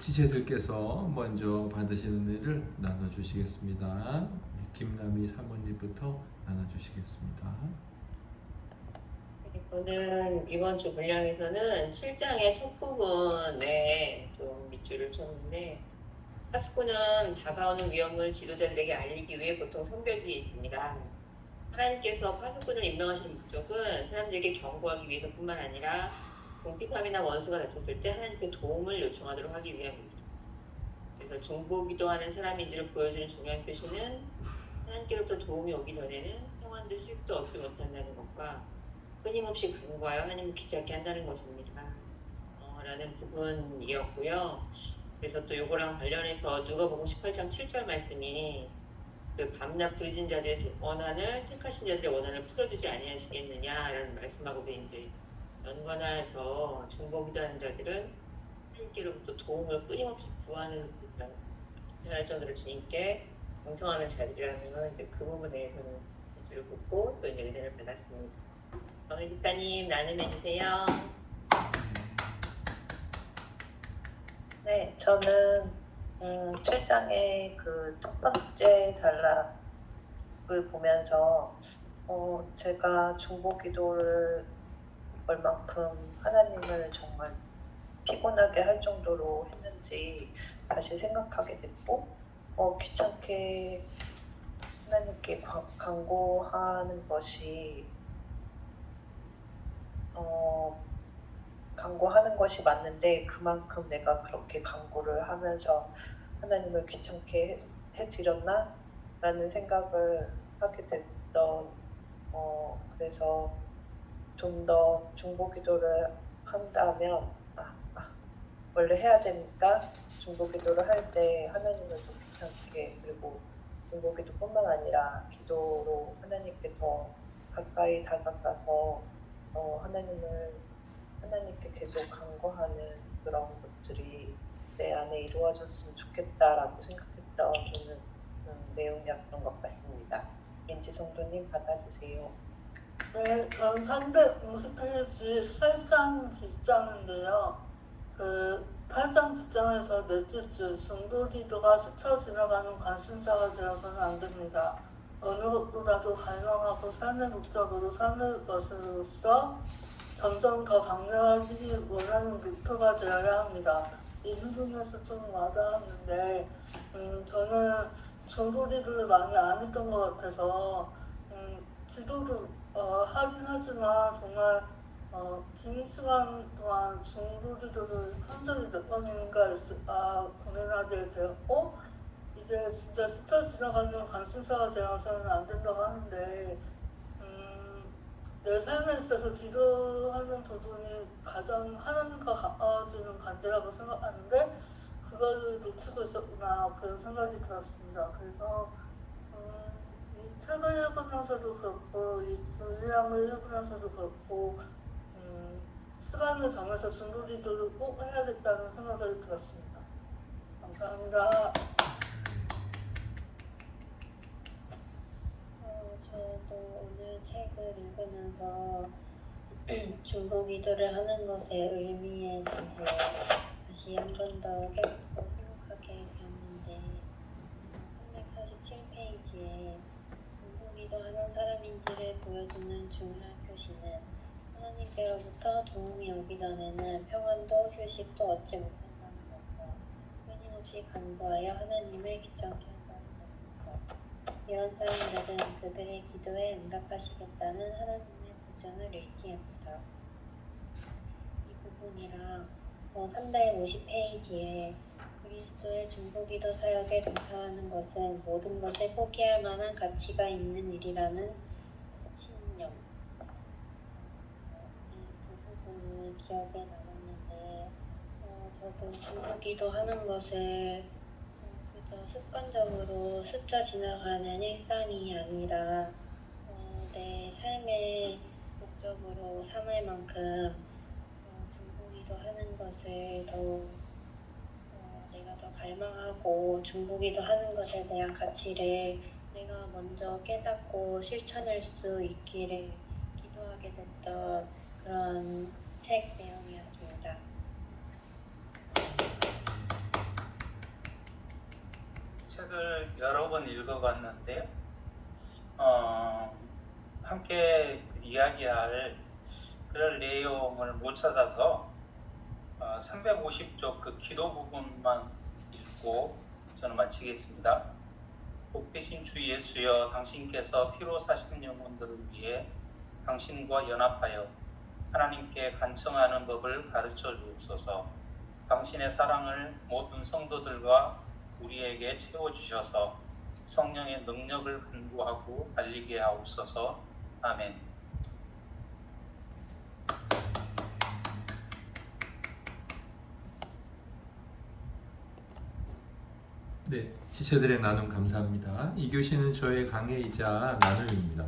지체들께서 먼저 받으시는 일을 나눠주시겠습니다. 김남희 사모님부터 나눠주시겠습니다. 저는 이번 주 분량에서는 7장의 첫 부분에 좀 밑줄을 쳤는데, 파수꾼은 다가오는 위험을 지도자들에게 알리기 위해 보통 선별지에 있습니다. 하나님께서 파수꾼을 임명하신 목적은 사람들에게 경고하기 위해서뿐만 아니라 궁핍함이나 원수가 닥쳤을 때 하나님께 도움을 요청하도록 하기 위함입니다. 그래서 중보기도하는 사람인지를 보여주는 중요한 표시는 하나님께로부터 도움이 오기 전에는 평안도 휴식도 얻지 못한다는 것과 끊임없이 간구하여 하나님을 귀찮게 한다는 것입니다. 라는 부분이었고요. 그래서 또 요거랑 관련해서 누가복음 18장 7절 말씀이 그 밤낮 부르짖은 자들의 원한을 택하신 자들의 원한을 풀어주지 아니하시겠느냐라는 말씀하고도 이제 연관하여서 중보기도하는 자들은 하나님께로부터 도움을 끊임없이 구하는 귀찮을 정도로 주님께 경청하는 자들이라는 이제 그 부분에 저는 줄을 긋고 또 이제 은혜를 받았습니다. 오늘 집사님 나눔해 주세요. 네, 저는 7장의 그 첫 번째 단락을 보면서 제가 중보기도를 얼만큼 하나님을 정말 피곤하게 할 정도로 했는지 다시 생각하게 됐고 귀찮게 하나님께 간구하는 것이 간구하는 것이 맞는데 그만큼 내가 그렇게 간구를 하면서 하나님을 귀찮게 해드렸나? 라는 생각을 하게 됐던 그래서 좀 더 중보기도를 한다면 원래 해야 되니까 중보기도를 할 때 하나님을 좀 귀찮게 그리고 중보기도뿐만 아니라 기도로 하나님께 더 가까이 다가가서 하나님께 계속 간구하는 그런 것들이 내 안에 이루어졌으면 좋겠다라고 생각했던 저는 내용이었던 것 같습니다. 민지 성도님 받아주세요. 네, 전 350페이지 8장 뒷장인데요. 그 8장 뒷장에서 넷째 줄 중도기도가 스쳐 지나가는 관심사가 되어서는 안 됩니다. 어느 것보다도 갈망하고 삶의 목적으로 삼을 것으로서 점점 더 강렬하기 원하는 목표가 되어야 합니다. 이 부분에서 좀 와닿았는데 저는 중도기도를 많이 안 했던 것 같아서 기도도 하긴 하지만 정말 긴 시간 동안 중도기도를 한 적이 몇 번인가 고민하게 되었고 이제 진짜 스쳐 지나가는 관심사가 되어서는 안 된다고 하는데 내 삶에 있어서 기도하는 부분이 가장 하나님과 가까워지는 관계라고 생각하는데 그걸 놓치고 있었구나 그런 생각이 들었습니다. 그래서 이 책을 읽으면서도 그렇고 이 분량을 읽으면서도 그렇고 시간을 정해서 중도기도를 꼭 해야겠다는 생각이 들었습니다. 감사합니다. 저도 오늘 책을 읽으면서 중보기도를 하는 것의 의미에 대해 다시 한 번 더 깨닫고 생각하게 되었는데 347페이지에 중보기도하는 사람인지를 보여주는 중요한 표시는 하나님께로부터 도움이 오기 전에는 평안도 휴식도 얻지 못한다는 것과 끊임없이 간구하여 하나님을 귀찮게 한다는 것입니다. 이런 사람들은 그들의 기도에 응답하시겠다는 하나님의 보증을 의지합니다. 이 부분이랑 350페이지에 그리스도의 중보기도 사역에 동참하는 것은 모든 것을 포기할 만한 가치가 있는 일이라는 신념. 이 부분을 기억에 남았는데 저도 중보기도 하는 것을 습관적으로 스쳐 지나가는 일상이 아니라 내 삶의 목적으로 삼을 만큼 중보기도 하는 것을 더욱 내가 더 갈망하고 중보기도 하는 것에 대한 가치를 내가 먼저 깨닫고 실천할 수 있기를 기도하게 됐던 그런 책 내용이었습니다. 말씀을 여러 번 읽어봤는데요. 함께 이야기할 그럴 내용을 못 찾아서 350쪽 그 기도 부분만 읽고 저는 마치겠습니다. 복되신 주 예수여, 당신께서 피로 사신 영혼들을 위해 당신과 연합하여 하나님께 간청하는 법을 가르쳐 주옵소서. 당신의 사랑을 모든 성도들과 우리에게 채워주셔서 성령의 능력을 간구하고 알리게 하옵소서. 아멘. 네, 지체들의 나눔 감사합니다. 이 교시는 저의 강해이자 나눔입니다.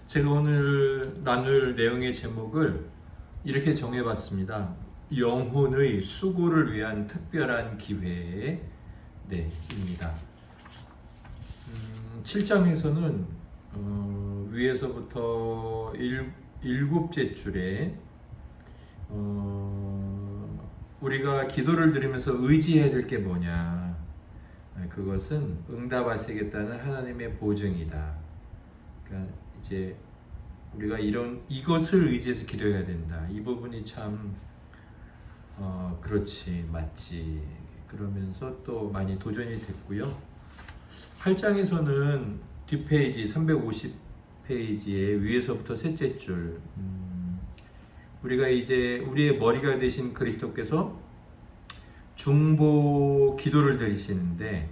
제가 오늘 나눌 내용의 제목을 이렇게 정해봤습니다. 영혼의 수고를 위한 특별한 기회. 네, 입니다. 7장에서는 위에서부터 7째 줄에 우리가 기도를 드리면서 의지해야 될 게 뭐냐, 그것은 응답하시겠다는 하나님의 보증이다. 그러니까 이제 우리가 이것을 의지해서 기도해야 된다. 이 부분이 참 그렇지, 맞지, 그러면서 또 많이 도전이 됐고요. 8장에서는 뒷페이지 350페이지에 위에서부터 셋째 줄, 우리가 이제 우리의 머리가 되신 그리스도께서 중보 기도를 드리시는데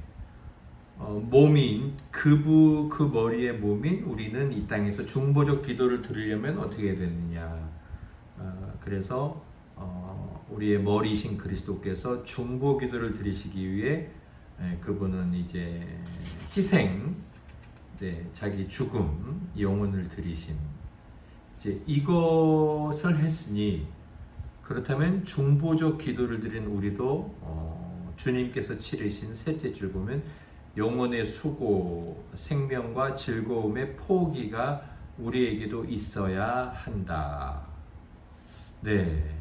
몸인 그 머리의 몸인 우리는 이 땅에서 중보적 기도를 드리려면 어떻게 되느냐. 그래서 우리의 머리이신 그리스도께서 중보 기도를 드리시기 위해 그분은 이제 희생, 네, 자기 죽음, 영혼을 드리신, 이제 이것을 했으니 그렇다면 중보적 기도를 드린 우리도 주님께서 치르신 셋째 줄 보면 영혼의 수고, 생명과 즐거움의 포기가 우리에게도 있어야 한다. 네,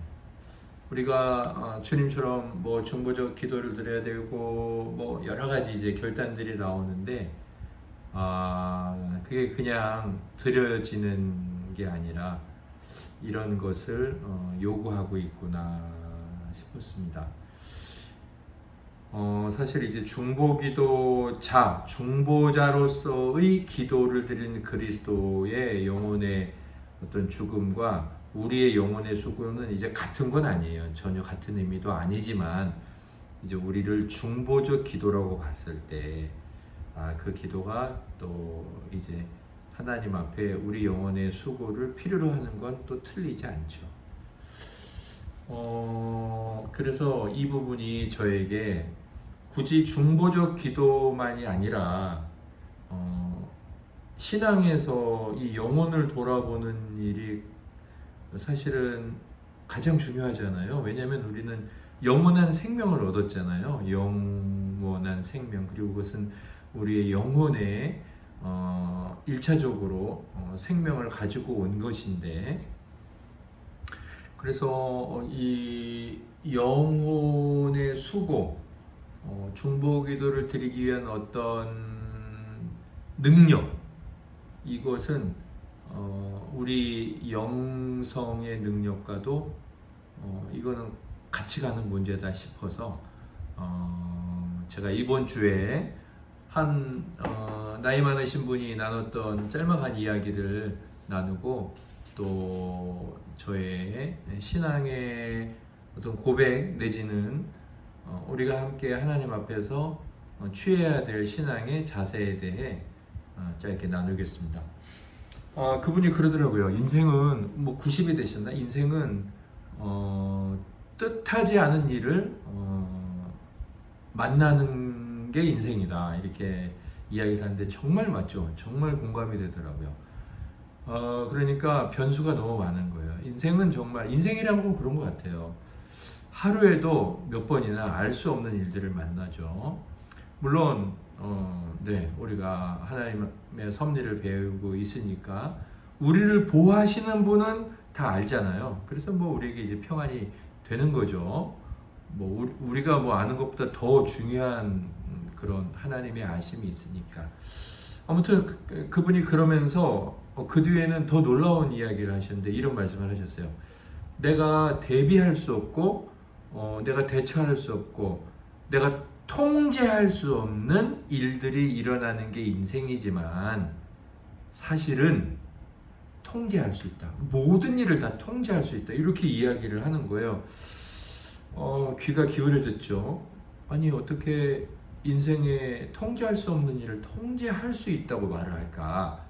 우리가 주님처럼 뭐 중보적 기도를 드려야 되고 뭐 여러 가지 이제 결단들이 나오는데 그게 그냥 드려지는 게 아니라 이런 것을 요구하고 있구나 싶었습니다. 사실 이제 중보자로서의 기도를 드리는 그리스도의 영혼의 어떤 죽음과 우리의 영혼의 수고는 이제 같은 건 아니에요. 전혀 같은 의미도 아니지만 이제 우리를 중보적 기도라고 봤을 때 그 기도가 또 이제 하나님 앞에 우리 영혼의 수고를 필요로 하는 건 또 틀리지 않죠. 그래서 이 부분이 저에게 굳이 중보적 기도만이 아니라 신앙에서 이 영혼을 돌아보는 일이 사실은 가장 중요하잖아요. 왜냐하면 우리는 영원한 생명을 얻었잖아요. 영원한 생명, 그리고 그것은 우리의 영혼에 1차적으로 생명을 가지고 온 것인데, 그래서 이 영혼의 수고, 중보기도를 드리기 위한 어떤 능력, 이것은 우리 영성의 능력과도 이거는 같이 가는 문제다 싶어서 제가 이번 주에 한 나이 많으신 분이 나눴던 짤막한 이야기를 나누고 또 저의 신앙의 어떤 고백 내지는 우리가 함께 하나님 앞에서 취해야 될 신앙의 자세에 대해 짧게 나누겠습니다. 그분이 그러더라고요. 인생은 뭐 90이 되셨나? 인생은 뜻하지 않은 일을 만나는 게 인생이다, 이렇게 이야기를 하는데 정말 맞죠. 정말 공감이 되더라고요. 그러니까 변수가 너무 많은 거예요. 인생은 정말, 인생이란 건 그런 것 같아요. 하루에도 몇 번이나 알 수 없는 일들을 만나죠. 물론 네, 우리가 하나님의 섭리를 배우고 있으니까 우리를 보호하시는 분은 다 알잖아요. 그래서 뭐 우리에게 이제 평안이 되는 거죠. 뭐 우리가 뭐 아는 것보다 더 중요한 그런 하나님의 아심이 있으니까. 아무튼 그분이 그러면서 그 뒤에는 더 놀라운 이야기를 하셨는데 이런 말씀을 하셨어요. 내가 대비할 수 없고 내가 대처할 수 없고 내가 통제할 수 없는 일들이 일어나는 게 인생이지만 사실은 통제할 수 있다. 모든 일을 다 통제할 수 있다. 이렇게 이야기를 하는 거예요. 귀가 기울여 듣죠. 아니 어떻게 인생에 통제할 수 없는 일을 통제할 수 있다고 말을 할까?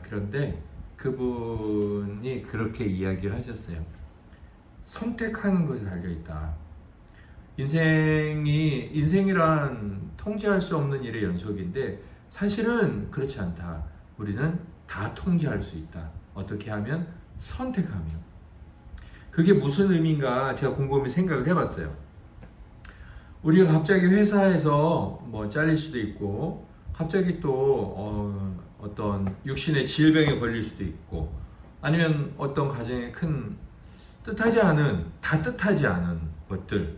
그런데 그분이 그렇게 이야기를 하셨어요. 선택하는 것에 달려있다. 인생이란 통제할 수 없는 일의 연속인데 사실은 그렇지 않다. 우리는 다 통제할 수 있다. 어떻게 하면? 선택하며. 그게 무슨 의미인가 제가 곰곰이 생각을 해봤어요. 우리가 갑자기 회사에서 뭐 잘릴 수도 있고 갑자기 또 어떤 육신의 질병에 걸릴 수도 있고 아니면 어떤 가정에 큰 뜻하지 않은 것들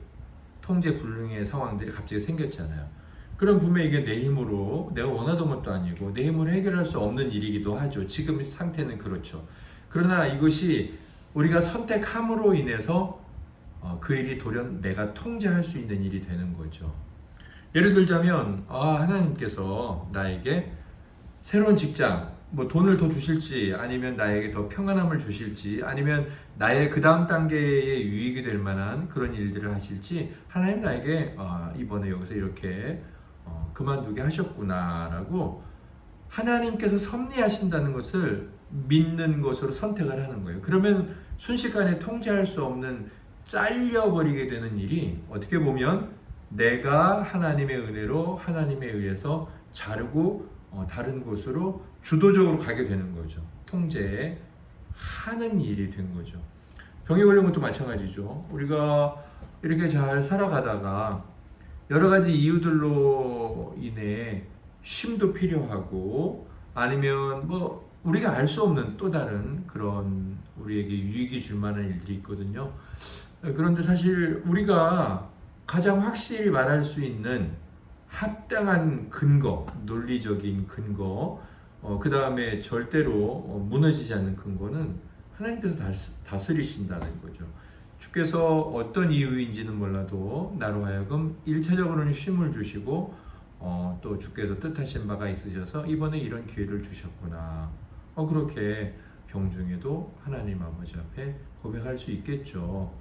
통제 불능의 상황들이 갑자기 생겼잖아요. 그럼 분명히 이게 내 힘으로 내가 원하던 것도 아니고 내 힘으로 해결할 수 없는 일이기도 하죠. 지금 상태는 그렇죠. 그러나 이것이 우리가 선택함으로 인해서 그 일이 돌연 내가 통제할 수 있는 일이 되는 거죠. 예를 들자면 하나님께서 나에게 새로운 직장, 뭐 돈을 더 주실지 아니면 나에게 더 평안함을 주실지 아니면 나의 그 다음 단계에 유익이 될 만한 그런 일들을 하실지 하나님 나에게 이번에 여기서 이렇게 그만두게 하셨구나라고 하나님께서 섭리하신다는 것을 믿는 것으로 선택을 하는 거예요. 그러면 순식간에 통제할 수 없는 잘려버리게 되는 일이 어떻게 보면 내가 하나님의 은혜로 하나님에 의해서 자르고 다른 곳으로 주도적으로 가게 되는 거죠. 통제하는 일이 된 거죠. 병에 걸린 것도 마찬가지죠. 우리가 이렇게 잘 살아가다가 여러 가지 이유들로 인해 쉼도 필요하고 아니면 뭐 우리가 알 수 없는 또 다른 그런 우리에게 유익이 줄 만한 일들이 있거든요. 그런데 사실 우리가 가장 확실히 말할 수 있는 합당한 근거, 논리적인 근거, 그 다음에 절대로 무너지지 않는 근거는 하나님께서 다스리신다는 거죠. 주께서 어떤 이유인지는 몰라도 나로 하여금 1차적으로는 쉼을 주시고 또 주께서 뜻하신 바가 있으셔서 이번에 이런 기회를 주셨구나. 그렇게 병중에도 하나님 아버지 앞에 고백할 수 있겠죠.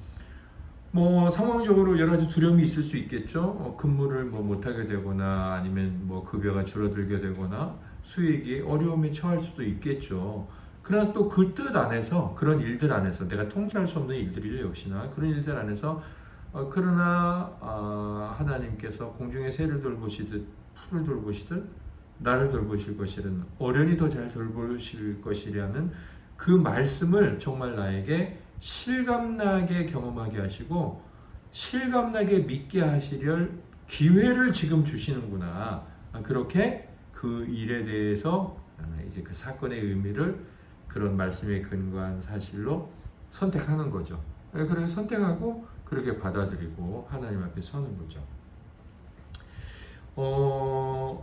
뭐 상황적으로 여러 가지 두려움이 있을 수 있겠죠. 근무를 뭐 못하게 되거나 아니면 뭐 급여가 줄어들게 되거나 수익이 어려움에 처할 수도 있겠죠. 그러나 또 그 뜻 안에서 그런 일들 안에서 내가 통제할 수 없는 일들이죠. 역시나 그런 일들 안에서 그러나 하나님께서 공중의 새를 돌보시듯 풀을 돌보시듯 나를 돌보실 것이라는 어련히 더 잘 돌보실 것이라는 그 말씀을 정말 나에게 실감나게 경험하게 하시고 실감나게 믿게 하시려 기회를 지금 주시는구나. 그렇게 그 일에 대해서 이제 그 사건의 의미를 그런 말씀에 근거한 사실로 선택하는 거죠. 그렇게 선택하고 그렇게 받아들이고 하나님 앞에 서는 거죠.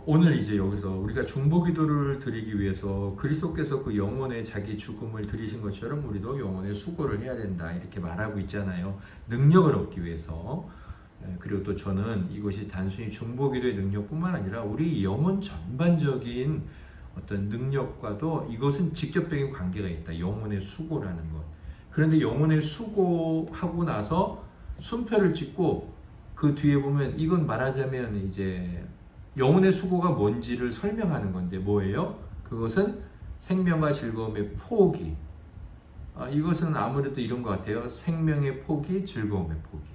오늘 이제 여기서 우리가 중보기도를 드리기 위해서 그리스도께서 그 영혼의 자기 죽음을 드리신 것처럼 우리도 영혼의 수고를 해야 된다 이렇게 말하고 있잖아요. 능력을 얻기 위해서. 그리고 또 저는 이것이 단순히 중보기도의 능력뿐만 아니라 우리 영혼 전반적인 어떤 능력과도 이것은 직접적인 관계가 있다. 영혼의 수고라는 것. 그런데 영혼의 수고하고 나서 순표를 찍고 그 뒤에 보면 이건 말하자면 이제 영혼의 수고가 뭔지를 설명하는 건데 뭐예요? 그것은 생명과 즐거움의 포기. 이것은 아무래도 이런 것 같아요. 생명의 포기, 즐거움의 포기.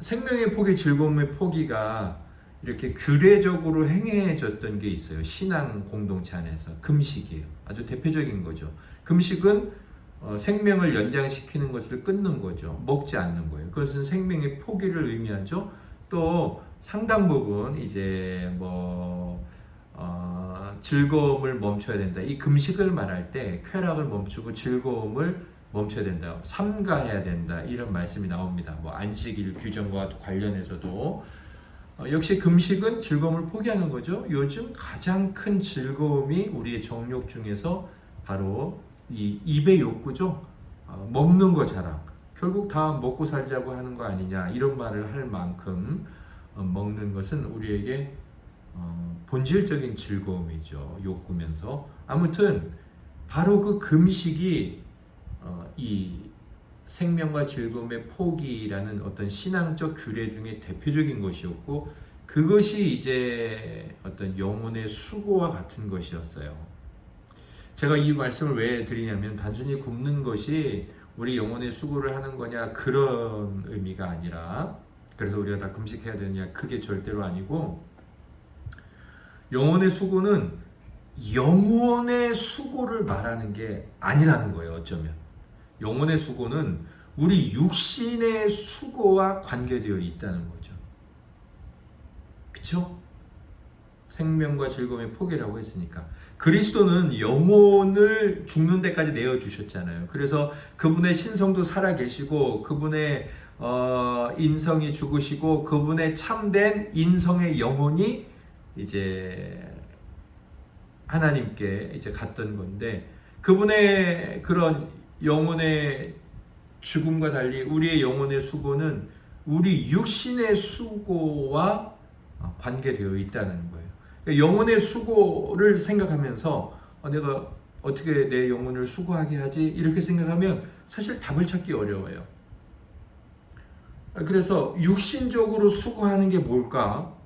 생명의 포기, 즐거움의 포기가 이렇게 규례적으로 행해졌던 게 있어요. 신앙 공동체 안에서. 금식이에요. 아주 대표적인 거죠. 금식은 생명을 연장시키는 것을 끊는 거죠. 먹지 않는 거예요. 그것은 생명의 포기를 의미하죠. 또 상당 부분 이제 즐거움을 멈춰야 된다. 이 금식을 말할 때 쾌락을 멈추고 즐거움을 멈춰야 된다, 삼가해야 된다, 이런 말씀이 나옵니다. 뭐 안식일 규정과 관련해서도 역시 금식은 즐거움을 포기하는 거죠. 요즘 가장 큰 즐거움이 우리의 정욕 중에서 바로 이 입의 욕구죠. 먹는 거 자랑. 결국 다 먹고 살자고 하는 거 아니냐, 이런 말을 할 만큼 먹는 것은 우리에게 본질적인 즐거움이죠. 욕구면서. 아무튼 바로 그 금식이 이 생명과 즐거움의 포기라는 어떤 신앙적 규례 중에 대표적인 것이었고, 그것이 이제 어떤 영혼의 수고와 같은 것이었어요. 제가 이 말씀을 왜 드리냐면, 단순히 굶는 것이 우리 영혼의 수고를 하는 거냐, 그런 의미가 아니라, 그래서 우리가 다 금식해야 되느냐, 그게 절대로 아니고, 영혼의 수고는 영혼의 수고를 말하는 게 아니라는 거예요. 어쩌면 영혼의 수고는 우리 육신의 수고와 관계되어 있다는 거죠. 그쵸? 생명과 즐거움의 포기라고 했으니까. 그리스도는 영혼을 죽는 데까지 내어주셨잖아요. 그래서 그분의 신성도 살아계시고, 그분의 인성이 죽으시고, 그분의 참된 인성의 영혼이 이제 하나님께 이제 갔던 건데, 그분의 그런 영혼의 죽음과 달리 우리의 영혼의 수고는 우리 육신의 수고와 관계되어 있다는 거예요. 영혼의 수고를 생각하면서 내가 어떻게 내 영혼을 수고하게 하지? 이렇게 생각하면 사실 답을 찾기 어려워요. 그래서 육신적으로 수고하는 게 뭘까?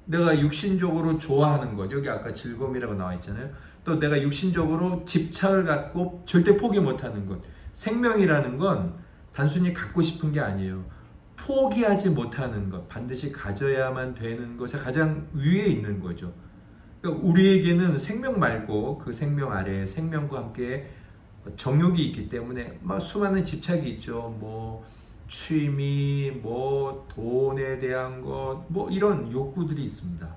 내가 육신적으로 좋아하는 것, 여기 아까 즐거움이라고 나와 있잖아요. 또 내가 육신적으로 집착을 갖고 절대 포기 못하는 것. 생명이라는 건 단순히 갖고 싶은 게 아니에요. 포기하지 못하는 것, 반드시 가져야만 되는 것에 가장 위에 있는 거죠. 그러니까 우리에게는 생명 말고 그 생명 아래에 생명과 함께 정욕이 있기 때문에 막 수많은 집착이 있죠. 뭐 취미, 뭐 돈에 대한 것, 뭐 이런 욕구들이 있습니다.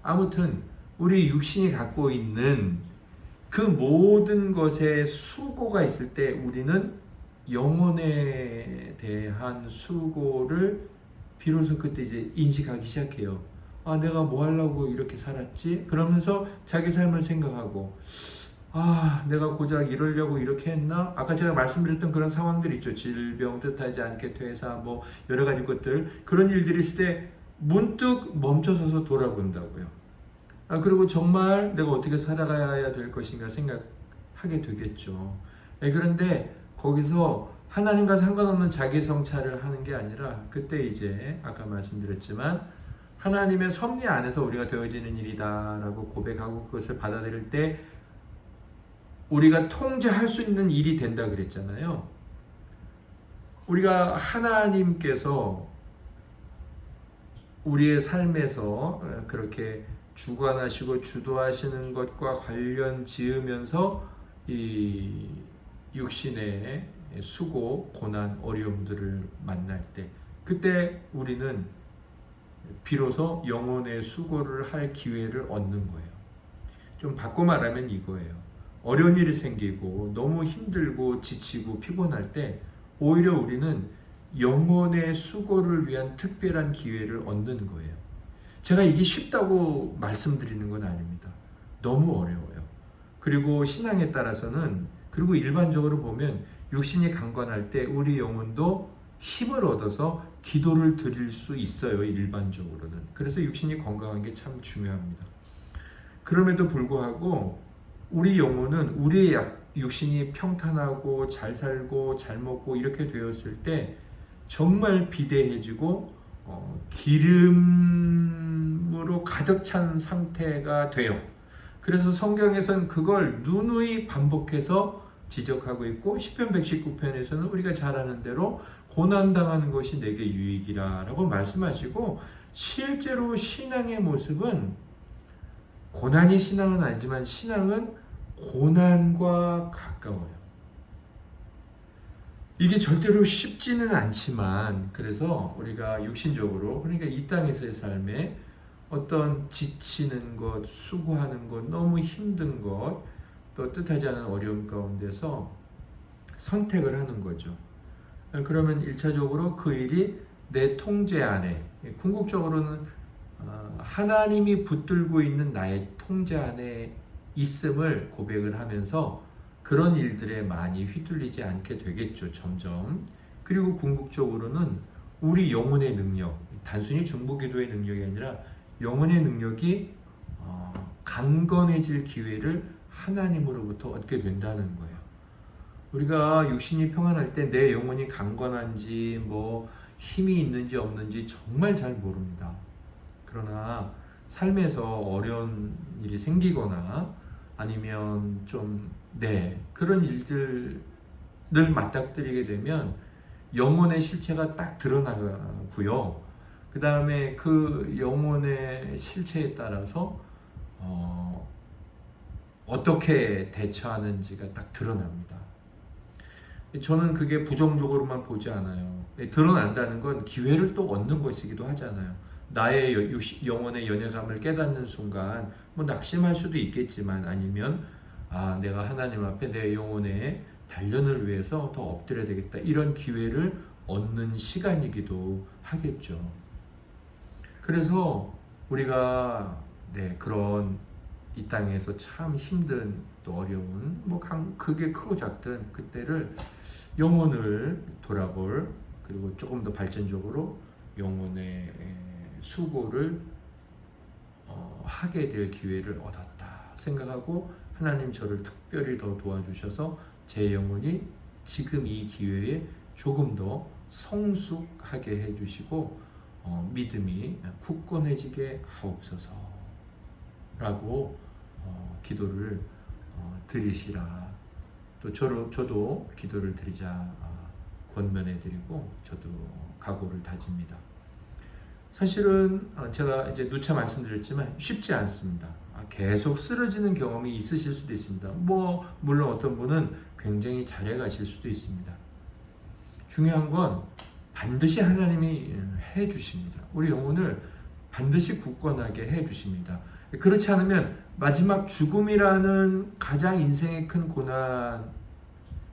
아무튼 우리 육신이 갖고 있는 그 모든 것에 수고가 있을 때 우리는 영혼에 대한 수고를 비로소 그때 이제 인식하기 시작해요. 아, 내가 뭐 하려고 이렇게 살았지? 그러면서 자기 삶을 생각하고, 아, 내가 고작 이러려고 이렇게 했나? 아까 제가 말씀드렸던 그런 상황들 있죠. 질병, 뜻하지 않게 퇴사, 뭐 여러 가지 것들, 그런 일들이 있을 때 문득 멈춰서서 돌아본다고요. 그리고 정말 내가 어떻게 살아가야 될 것인가 생각하게 되겠죠. 그런데 거기서 하나님과 상관없는 자기 성찰을 하는 게 아니라, 그때 이제 아까 말씀드렸지만 하나님의 섭리 안에서 우리가 되어지는 일이다라고 고백하고 그것을 받아들일 때 우리가 통제할 수 있는 일이 된다 그랬잖아요. 우리가 하나님께서 우리의 삶에서 그렇게 주관하시고 주도하시는 것과 관련 지으면서 이 육신의 수고, 고난, 어려움들을 만날 때, 그때 우리는 비로소 영혼의 수고를 할 기회를 얻는 거예요. 좀 바꿔 말하면 이거예요. 어려운 일이 생기고 너무 힘들고 지치고 피곤할 때 오히려 우리는 영혼의 수고를 위한 특별한 기회를 얻는 거예요. 제가 이게 쉽다고 말씀드리는 건 아닙니다. 너무 어려워요. 그리고 신앙에 따라서는, 그리고 일반적으로 보면 육신이 강건할 때 우리 영혼도 힘을 얻어서 기도를 드릴 수 있어요. 일반적으로는. 그래서 육신이 건강한 게 참 중요합니다. 그럼에도 불구하고 우리 영혼은, 우리의 육신이 평탄하고 잘 살고 잘 먹고 이렇게 되었을 때 정말 비대해지고 기름으로 가득 찬 상태가 돼요. 그래서 성경에서는 그걸 누누이 반복해서 지적하고 있고, 시편 119편에서는 우리가 잘 아는 대로 고난당하는 것이 내게 유익이라 라고 말씀하시고, 실제로 신앙의 모습은, 고난이 신앙은 아니지만 신앙은 고난과 가까워요. 이게 절대로 쉽지는 않지만, 그래서 우리가 육신적으로, 그러니까 이 땅에서의 삶에 어떤 지치는 것, 수고하는 것, 너무 힘든 것, 또 뜻하지 않은 어려움 가운데서 선택을 하는 거죠. 그러면 1차적으로 그 일이 내 통제 안에, 궁극적으로는 하나님이 붙들고 있는 나의 통제 안에 있음을 고백을 하면서 그런 일들에 많이 휘둘리지 않게 되겠죠, 점점. 그리고 궁극적으로는 우리 영혼의 능력, 단순히 중보기도의 능력이 아니라 영혼의 능력이 강건해질 기회를 하나님으로부터 얻게 된다는 거예요. 우리가 육신이 평안할 때 내 영혼이 강건한지 뭐 힘이 있는지 없는지 정말 잘 모릅니다. 그러나 삶에서 어려운 일이 생기거나 아니면 좀 그런 일들을 맞닥뜨리게 되면 영혼의 실체가 딱 드러나고요. 그 다음에 그 영혼의 실체에 따라서 어떻게 대처하는지가 딱 드러납니다. 저는 그게 부정적으로만 보지 않아요. 드러난다는 건 기회를 또 얻는 것이기도 하잖아요. 나의 영혼의 연약함을 깨닫는 순간 뭐 낙심할 수도 있겠지만 아니면 내가 하나님 앞에 내 영혼의 단련을 위해서 더 엎드려야 되겠다. 이런 기회를 얻는 시간이기도 하겠죠. 그래서 우리가 그런 이 땅에서 참 힘든 또 어려운 그게 크고 작든 그때를 영혼을 돌아볼 그리고 조금 더 발전적으로 영혼의 수고를 하게 될 기회를 얻었다 생각하고 하나님 저를 특별히 더 도와주셔서 제 영혼이 지금 이 기회에 조금 더 성숙하게 해주시고 믿음이 굳건해지게 하옵소서 라고 기도를 드리시라. 또 저도 기도를 드리자 권면해드리고 저도 각오를 다집니다. 사실은 제가 이제 누차 말씀드렸지만 쉽지 않습니다. 계속 쓰러지는 경험이 있으실 수도 있습니다. 물론 어떤 분은 굉장히 잘해가실 수도 있습니다. 중요한 건 반드시 하나님이 해주십니다. 우리 영혼을 반드시 굳건하게 해주십니다. 그렇지 않으면 마지막 죽음이라는 가장 인생의 큰 고난,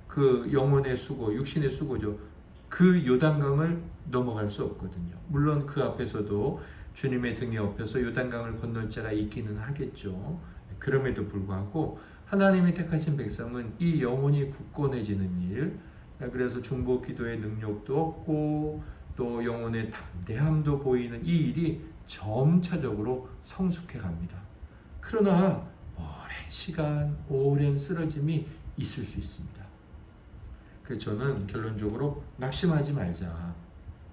그 영혼의 수고, 육신의 수고죠. 그 요단강을 넘어갈 수 없거든요. 물론 그 앞에서도 주님의 등에 업혀서 요단강을 건널 자가 있기는 하겠죠. 그럼에도 불구하고 하나님이 택하신 백성은 이 영혼이 굳건해지는 일, 그래서 중보 기도의 능력도 없고 또 영혼의 담대함도 보이는 이 일이 점차적으로 성숙해 갑니다. 그러나 오랜 시간, 오랜 쓰러짐이 있을 수 있습니다. 그래서 저는 결론적으로 낙심하지 말자,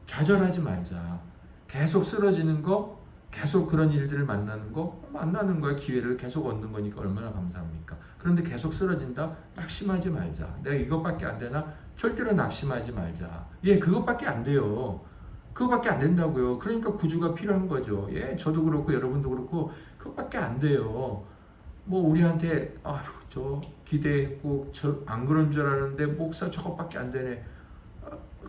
좌절하지 말자, 계속 쓰러지는 거, 계속 그런 일들을 만나는 거야. 기회를 계속 얻는 거니까 얼마나 감사합니까? 그런데 계속 쓰러진다? 낙심하지 말자. 내가 이것밖에 안 되나? 절대로 낙심하지 말자. 그것밖에 안 돼요. 그거밖에 안 된다고요. 그러니까 구주가 필요한 거죠. 저도 그렇고 여러분도 그렇고 그것밖에 안 돼요. 우리한테 저 기대했고 저 안 그런 줄 알았는데 목사 저것밖에 안 되네.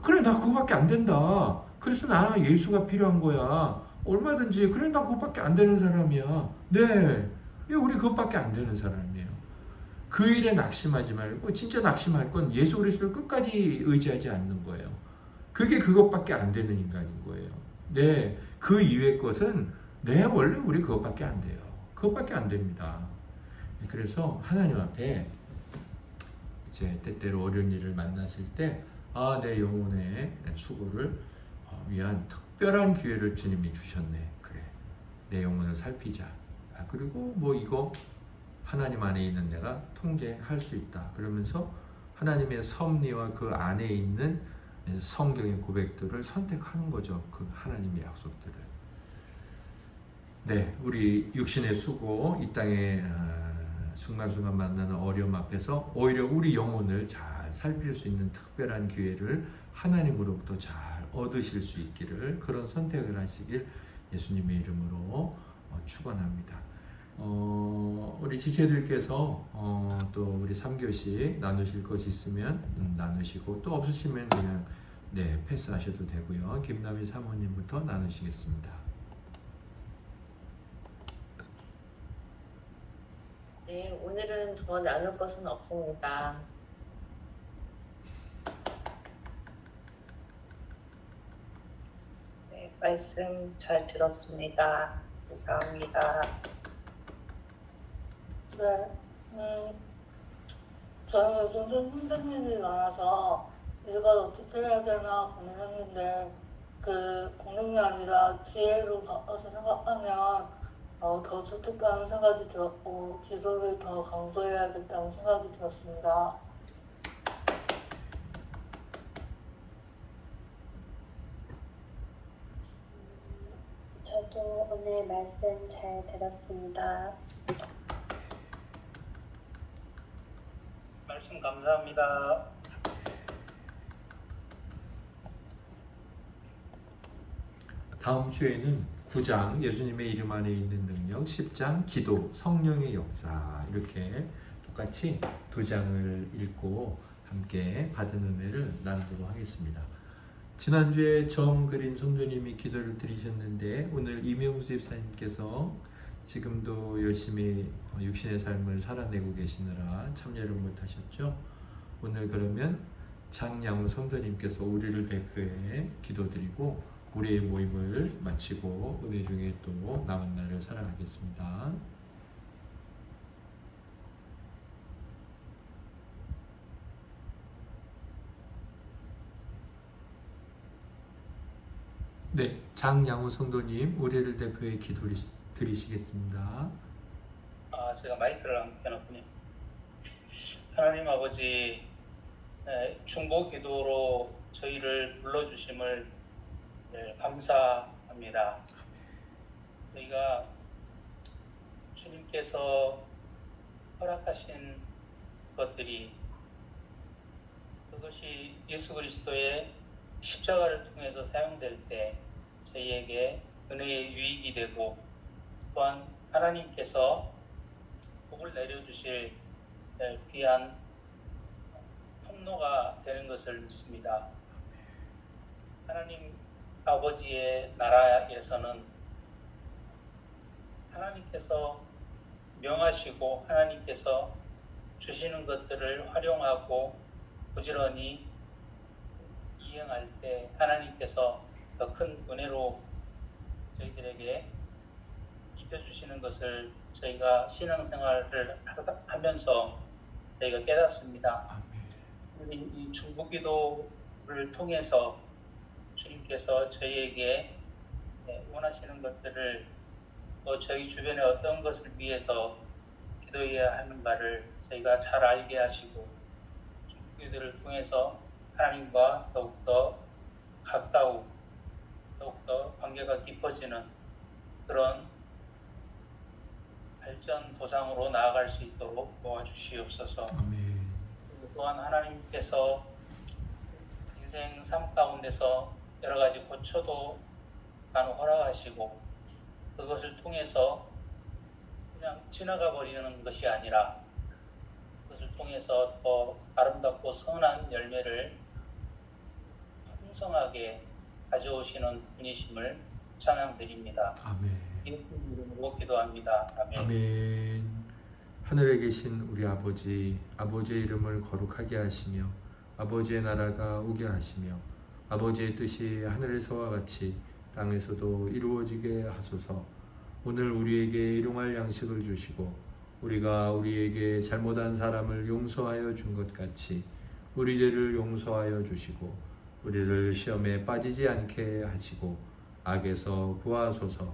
그래 나 그거밖에 안 된다. 그래서 나 예수가 필요한 거야. 얼마든지 그래 나 그것밖에 안 되는 사람이야. 우리 그것밖에 안 되는 사람이에요. 그 일에 낙심하지 말고 진짜 낙심할 건 예수 그리스도를 끝까지 의지하지 않는 거예요. 그게 그것밖에 안 되는 인간인 거예요. 그 이외의 것은 원래 우리 그것밖에 안 돼요. 그것밖에 안 됩니다. 그래서 하나님 앞에 이제 때때로 어려운 일을 만났을 때 내 영혼의 수고를 위한 특별한 기회를 주님이 주셨네. 그래, 내 영혼을 살피자. 그리고 이거 하나님 안에 있는 내가 통제할 수 있다. 그러면서 하나님의 섭리와 그 안에 있는 성경의 고백들을 선택하는 거죠. 그 하나님의 약속들을. 우리 육신의 수고, 이 땅에 순간순간 만나는 어려움 앞에서 오히려 우리 영혼을 잘 살필 수 있는 특별한 기회를 하나님으로부터 잘 얻으실 수 있기를, 그런 선택을 하시길 예수님의 이름으로 축원합니다. 우리 지체들께서 또 우리 3교시 나누실 것이 있으면 나누시고, 또 없으시면 그냥 패스하셔도 되고요. 김남희 사모님부터 나누시겠습니다. 오늘은 더 나눌 것은 없습니다. 네, 말씀 잘 들었습니다. 감사합니다. 네, 저는 요즘 좀 힘든 일이 많아서 이걸 어떻게 해야 되나 고민했는데 그 고민이 아니라 기회로 바꿔서 생각하면 더 좋겠다는 생각이 들었고 기도를 더 강구해야겠다는 생각이 들었습니다. 저도 오늘 말씀 잘 들었습니다. 말씀 감사합니다. 다음 주에는 9장 예수님의 이름 안에 있는 능력, 10장 기도, 성령의 역사 이렇게 똑같이 두 장을 읽고 함께 받은 은혜를 나누도록 하겠습니다. 지난주에 정그린 성도님이 기도를 드리셨는데 오늘 이명수 집사님께서 지금도 열심히 육신의 삶을 살아내고 계시느라 참여를 못하셨죠. 오늘 그러면 장양우 성도님께서 우리를 대표해 기도드리고 우리의 모임을 마치고 은혜 중에 또 남은 날을 살아가겠습니다. 네, 장양우 성도님 우리를 대표해 기도 드리시겠습니다. 제가 마이크를 안 켜놨군요. 하나님 아버지, 중보 기도로 저희를 불러주심을 감사합니다. 저희가 주님께서 허락하신 것들이 그것이 예수 그리스도의 십자가를 통해서 사용될 때 저희에게 은혜의 유익이 되고 또한 하나님께서 복을 내려주실 귀한 통로가 되는 것을 믿습니다. 하나님 아버지의 나라에서는 하나님께서 명하시고 하나님께서 주시는 것들을 활용하고 부지런히 이행할 때 하나님께서 더 큰 은혜로 저희들에게 입혀주시는 것을 저희가 신앙생활을 하면서 저희가 깨닫습니다. 이 중보기도를 통해서 주님께서 저희에게 원하시는 것들을 또 저희 주변에 어떤 것을 위해서 기도해야 하는가를 저희가 잘 알게 하시고 중보기도를 통해서 하나님과 더욱더 가까우 더욱더 관계가 깊어지는 그런 발전 도상으로 나아갈 수 있도록 도와주시옵소서. 아멘. 또한 하나님께서 인생 삶 가운데서 여러 가지 고초도 간혹 허락하시고 그것을 통해서 그냥 지나가 버리는 것이 아니라 그것을 통해서 더 아름답고 선한 열매를 풍성하게 가져오시는 분이심을 찬양드립니다. 아멘. 예수 이름으로 기도합니다. 아멘. 아멘. 하늘에 계신 우리 아버지, 아버지의 이름을 거룩하게 하시며 아버지의 나라가 오게 하시며 아버지의 뜻이 하늘에서와 같이 땅에서도 이루어지게 하소서. 오늘 우리에게 일용할 양식을 주시고 우리가 우리에게 잘못한 사람을 용서하여 준 것 같이 우리 죄를 용서하여 주시고 우리를 시험에 빠지지 않게 하시고 악에서 구하소서.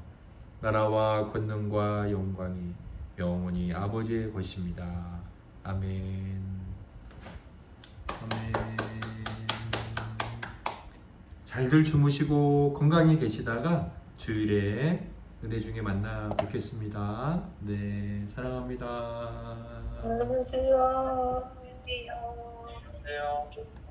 나라와 권능과 영광이 영원히 아버지의 것입니다. 아멘. 아멘. 잘들 주무시고 건강히 계시다가 주일에 은혜 중에 만나 뵙겠습니다. 네, 사랑합니다. 안녕히 계세요. 안녕히 계세요. 안녕하세요.